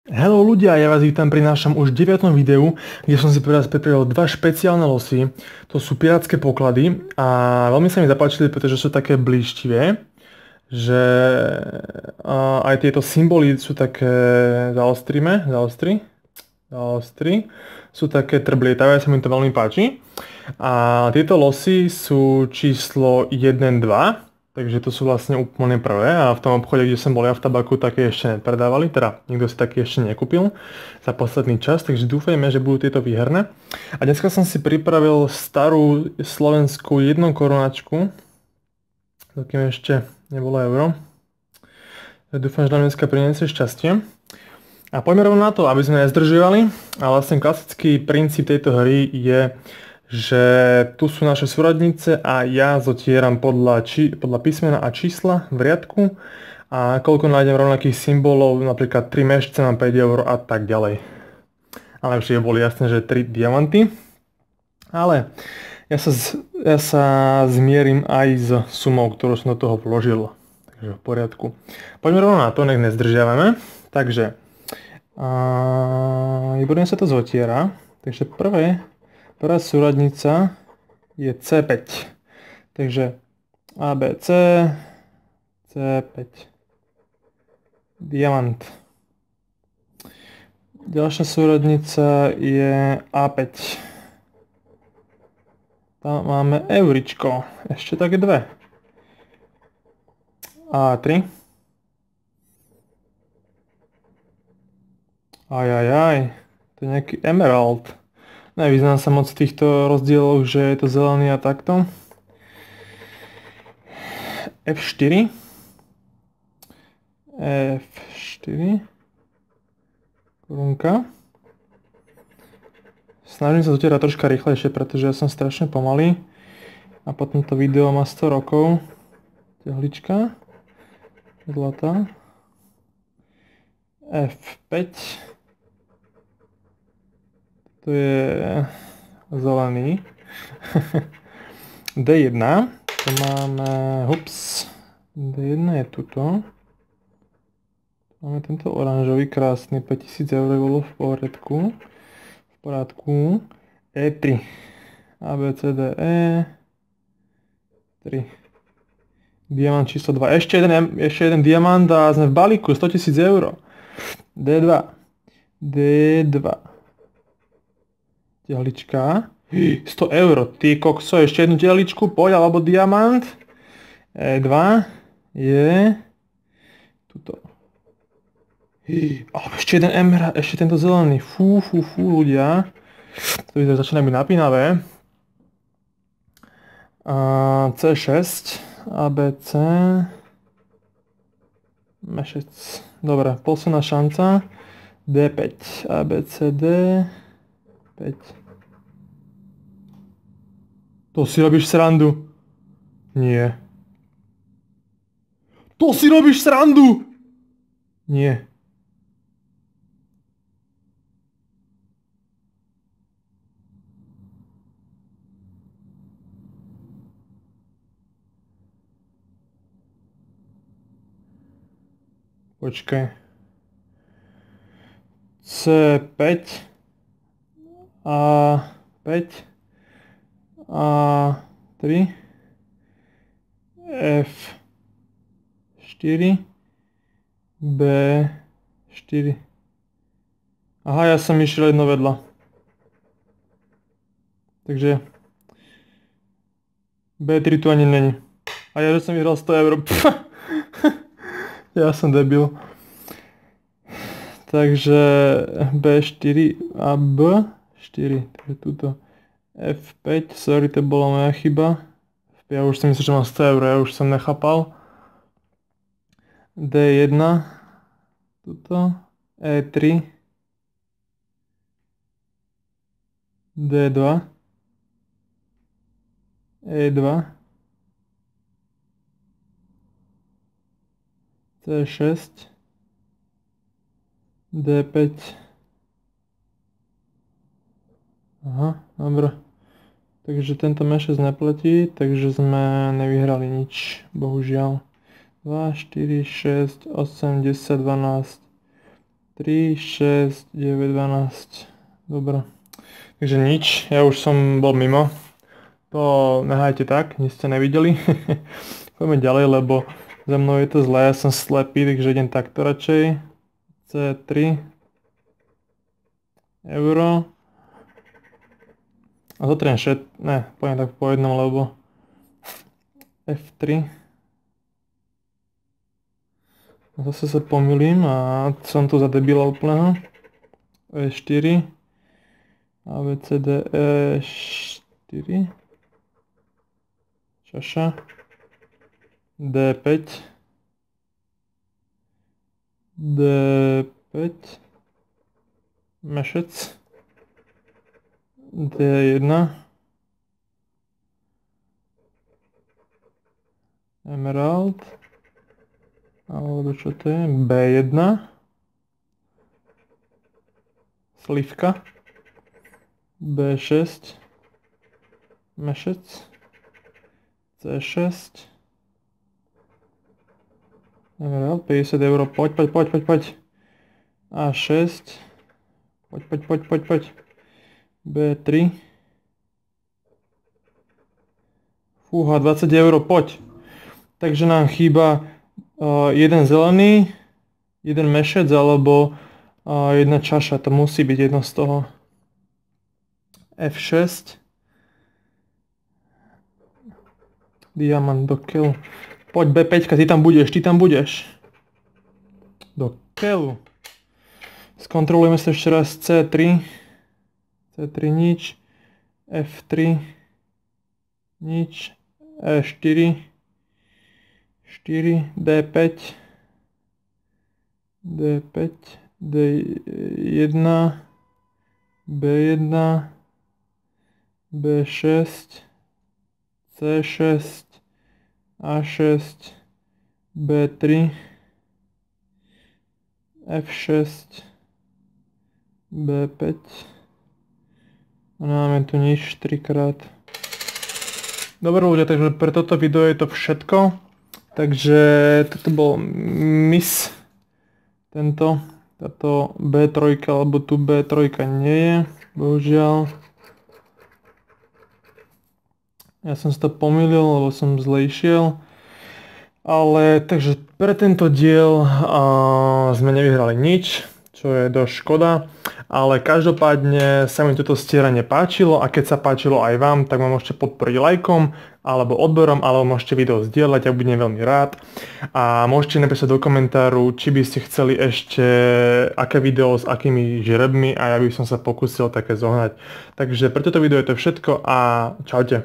Hello ľudia, ja vás vítam pri našom už 9. videu, kde som si pre vás pripravil dva špeciálne losy. To sú pirátske poklady a veľmi sa mi zapáčili, pretože sú také blíštivé, že aj tieto symboly sú také zaostri, sú také trblietavé, sa mi to veľmi páči. A tieto losy sú číslo 1, 2. Takže to sú vlastne úplne prvé a v tom obchode, kde som bol ja v tabaku, také ešte nepredávali, teda nikto si také ešte nekúpil za posledný čas, takže dúfajme, že budú tieto výherné. A dneska som si pripravil starú slovenskú 1 korunačku, dokým ešte nebolo euro. Dúfam, že nám dneska priniesie šťastie. A poďme rovno na to, aby sme nezdržovali. A vlastne klasický princíp tejto hry je, že tu sú naše súradnice a ja zotieram podľa písmena a čísla v riadku a koľko nájdem rovnakých symbolov, napríklad 3 mešce mám 5 eur a tak ďalej. Ale už je boli jasné, že 3 diamanty. Ale ja sa zmierim aj s sumou, ktorú som do toho vložil. Takže v poriadku. Poďme rovno na to, nech nezdržiavame. Takže výborne sa to zotiera. Takže prvá súradnica je C5. Takže ABC, C5. Diamant. Ďalšia súradnica je A5. Tam máme euričko. Ešte také dve. A3. Ajajaj. To je nejaký emerald. Nevyznám sa moc v týchto rozdieloch, že je to zelený a takto. F4. F4. Korunka. Snažím sa zotierať troška rýchlejšie, pretože ja som strašne pomalý. A potom to video má 100 rokov. Tehlička. Zlatá. F5. To je zelený. D1. To máme, D1 je tuto. Máme tento oranžový krásny, 5000 eur bolo v porádku. E3. A, B, C, D, E. 3. Diamant číslo 2. Ešte jeden diamant a sme v balíku, 100 000 eur. D2. D2. Tehlička. 100 eur. Ty kokso, ešte jednu tehličku, poď, alebo diamant. E2 je tuto. Ešte jeden emerald, ešte tento zelený. Fú, ľudia. To vyzerá, začína byť napínavé. C6. ABC. Mešec. Dobre, posledná šanca. D5. ABCD. 5. To si robíš srandu? Nie. To si robíš srandu? Nie. Počkaj. C5. A5. A3. F4. B4. Aha, ja som išiel jedno vedľa. Takže B3 tu ani není. A ja, že som vyhral 100 eur. Ja som debil. Takže B4 a B4. Takže tuto F5. Sorry, to bola moja chyba. Ja už si myslím, že mám 100 eur. Ja už som nechápal. D1. Tuto. E3. D2. E2. C6. D5. Aha, dobre. Takže tento mešec neplatí, takže sme nevyhrali nič, bohužiaľ. 2, 4, 6, 8, 10, 12, 3, 6, 9, 12. Dobre. Takže nič, ja už som bol mimo. To nehajte tak, nic ste nevideli. Poďme ďalej, lebo za mnou je to zlé, ja som slepý, takže idem takto radšej. C3 euro. A zotriem ne, poviem tak po jednom, lebo F3. Zase sa pomýlim a som tu za debila úplného. E4. A B, C, D, E4. Čaša. D5. D5. Mešec. D1. Emerald. Alebo čo to je? B1. Slivka. B6. Mešec. C6. Emerald, 50 euro. Poď. A6. Poď. B3. Fúha, 20 euro, poď. Takže nám chýba jeden zelený, jeden mešec alebo jedna čaša. To musí byť jedno z toho. F6. Diamant do keľu. Poď B5, ty tam budeš. Do keľu. Skontrolujeme sa ešte raz C3. C3 nič. F3 nič. E4 4, D5 D1 B1 B6 C6 A6 B3 F6 B5 a máme tu nič 3 krát. Dobre ľudia, takže pre toto video je to všetko. Takže toto bol miss. Táto B3, alebo tu B3 nie je, bohužiaľ. Ja som si to pomýlil, lebo som zle išiel. Ale takže pre tento diel sme nevyhrali nič, čo je dosť škoda. Ale každopádne sa mi toto stieranie páčilo a keď sa páčilo aj vám, tak ma môžete podporiť lajkom alebo odberom, alebo môžete video zdieľať, ja budem veľmi rád. A môžete napísať do komentáru, či by ste chceli ešte aké video s akými žrebmi a ja by som sa pokúsil také zohnať. Takže pre toto video je to všetko a čaute.